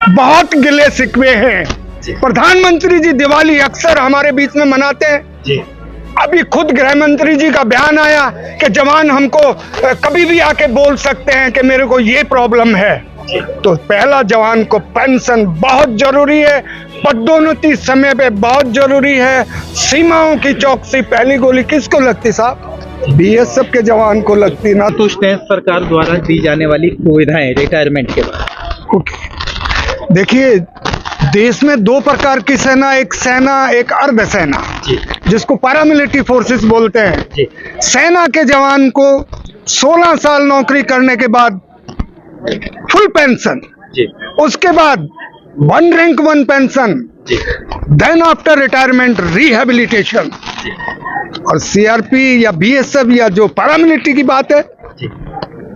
बहुत गिले शिकवे हैं। प्रधानमंत्री जी दिवाली अक्सर हमारे बीच में मनाते हैं जी। अभी खुद गृह मंत्री जी का बयान आया कि जवान हमको कभी भी आके बोल सकते हैं कि मेरे को ये प्रॉब्लम है। तो पहला, जवान को पेंशन बहुत जरूरी है, पदोन्नति समय पे बहुत जरूरी है, सीमाओं की चौकसी। पहली गोली किसको लगती साहब? बीएसएफ के जवान को लगती ना। संतुष्ट हैं सरकार द्वारा दी जाने वाली सुविधाएं रिटायरमेंट के बाद? देखिए, देश में दो प्रकार की सेना, एक सेना एक अर्ध सेना, जिसको पैरामिलिट्री फोर्सेस बोलते हैं। सेना के जवान को 16 साल नौकरी करने के बाद फुल पेंशन, उसके बाद 1 rank 1 pension, then after retirement rehabilitation. और सीआरपी या बीएसएफ या जो पैरामिलिट्री की बात है,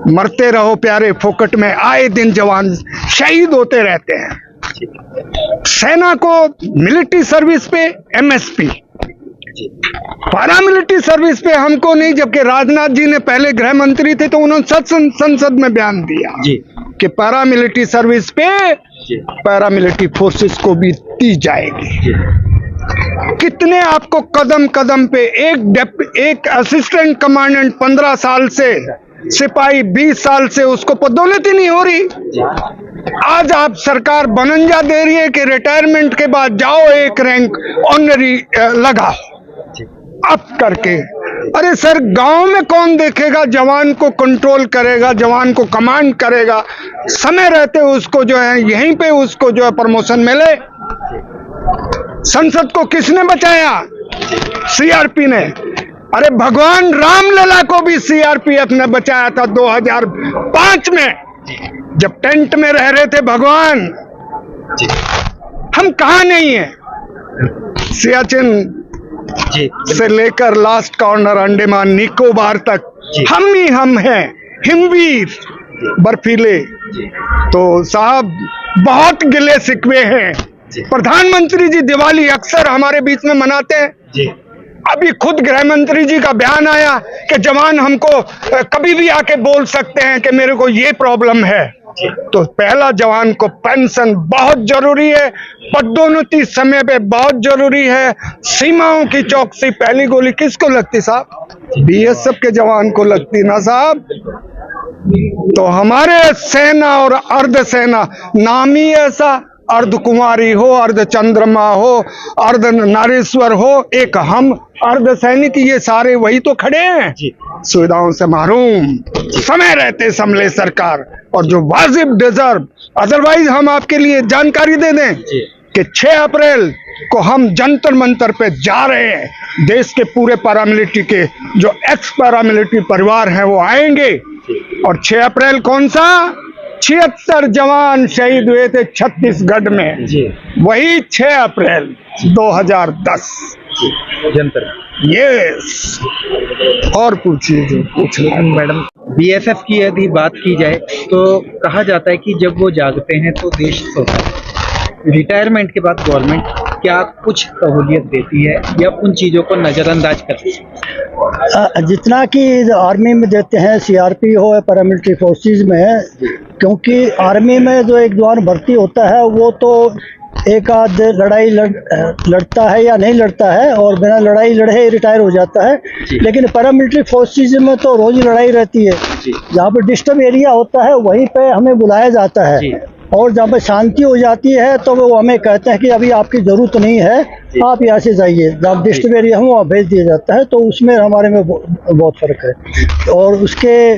मरते रहो प्यारे फोकट में, आए दिन जवान शहीद होते रहते हैं। सेना को मिलिट्री सर्विस पे एमएसपी, पैरामिलिट्री सर्विस पे हमको नहीं। जबकि राजनाथ जी ने पहले गृह मंत्री थे तो उन्होंने संसद में बयान दिया कि पैरामिलिट्री सर्विस पे पैरामिलिट्री फोर्सेस को भी दी जाएगी। कितने आपको कदम कदम पे एक असिस्टेंट कमांडेंट 15 साल से, सिपाही 20 साल से, उसको पदोन्नति नहीं हो रही। आज आप सरकार बनंजा दे रही है कि रिटायरमेंट के बाद जाओ 1 रैंक ऑनरी लगाओ अप करके। अरे सर, गांव में कौन देखेगा? जवान को कंट्रोल करेगा, जवान को कमांड करेगा, समय रहते उसको जो है यहीं पे उसको जो है प्रमोशन मिले। संसद को किसने बचाया? सीआरपी ने। अरे भगवान रामलला को भी सीआरपीएफ ने बचाया था 2005 में, जब टेंट में रह रहे थे भगवान। हम कहां नहीं है? सियाचिन से लेकर लास्ट कॉर्नर अंडमान निकोबार तक हम ही हम हैं, हिमवीर बर्फीले। तो साहब, बहुत गिले शिकवे हैं। प्रधानमंत्री जी दिवाली अक्सर हमारे बीच में मनाते हैं। अभी खुद गृह मंत्री जी का बयान आया कि जवान हमको कभी भी आके बोल सकते हैं कि मेरे को ये प्रॉब्लम है। तो पहला, जवान को पेंशन बहुत जरूरी है, पदोन्नति समय पे बहुत जरूरी है, सीमाओं की चौकसी। पहली गोली किसको लगती साहब? बीएसएफ के जवान को लगती ना साहब। तो हमारे सेना और अर्ध सेना नाम ही ऐसा, अर्ध कुमारी हो, अर्ध चंद्रमा हो, अर्ध नारेश्वर हो, एक हम अर्ध सैनिक, ये सारे वही तो खड़े हैं सुविधाओं से महरूम। समय रहते संभले सरकार, और जो वाजिब डिजर्व। अदरवाइज हम आपके लिए जानकारी दे दें कि 6 अप्रैल को हम जंतर मंतर पे जा रहे हैं। देश के पूरे पैरामिलिट्री के जो एक्स पैरामिलिट्री परिवार हैं वो आएंगे। और 6 अप्रैल कौन सा? 76 जवान शहीद हुए थे छत्तीसगढ़ में, वही 6 अप्रैल 2010 जंतर। यस। और पूछिए जो पूछना है मैडम। बीएसएफ की यदि बात की जाए तो कहा जाता है कि जब वो जागते हैं तो देश सोता है। रिटायरमेंट के बाद गवर्नमेंट क्या कुछ सहूलियत देती है या उन चीज़ों को नज़रअंदाज करती है? जितना कि आर्मी में देते हैं, सीआरपी हो या पैरामिलिट्री फोर्सेस में, क्योंकि आर्मी में जो एक जवान भर्ती होता है वो तो एक आध लड़ाई लड़ता है या नहीं लड़ता है, और बिना लड़ाई लड़े रिटायर हो जाता है। लेकिन पैरामिलिट्री फोर्सेस में तो रोज लड़ाई रहती है। जहाँ पर डिस्टर्ब एरिया होता है वहीं पे हमें बुलाया जाता है, और जहाँ पर शांति हो जाती है तो वो हमें कहते हैं कि अभी आपकी ज़रूरत नहीं है, आप यहाँ से जाइए। जहाँ डिस्टर्ब एरिया हो वहाँ भेज दिया जाता है। तो उसमें हमारे में बहुत फ़र्क है। और उसके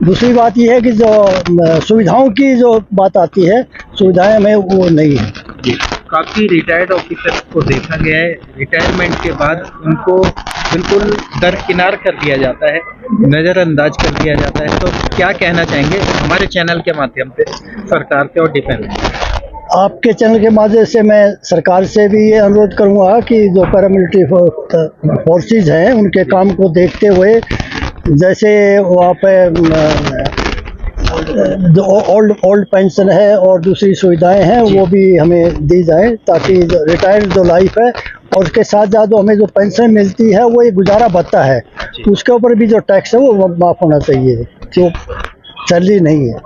दूसरी बात यह है कि जो सुविधाओं की जो बात आती है, सुविधाएं हमें वो नहीं है। काफ़ी रिटायर्ड ऑफिसर्स को देखा गया है, रिटायरमेंट के बाद उनको बिल्कुल दरकिनार कर दिया जाता है, नज़रअंदाज कर दिया जाता है। तो क्या कहना चाहेंगे हमारे चैनल के माध्यम से सरकार से और डिफेंस? आपके चैनल के माध्यम से मैं सरकार से भी ये अनुरोध करूँगा कि जो पैरामिलिट्री फोर्सेस हैं उनके काम को देखते हुए, जैसे वहाँ पे जो ओल्ड पेंशन है और दूसरी सुविधाएं हैं वो भी हमें दी जाए, ताकि रिटायर्ड जो लाइफ है और उसके साथ साथ जो हमें जो पेंशन मिलती है वो एक गुजारा भत्ता है, उसके ऊपर भी जो टैक्स है वो माफ़ होना चाहिए, जो सैलरी नहीं है।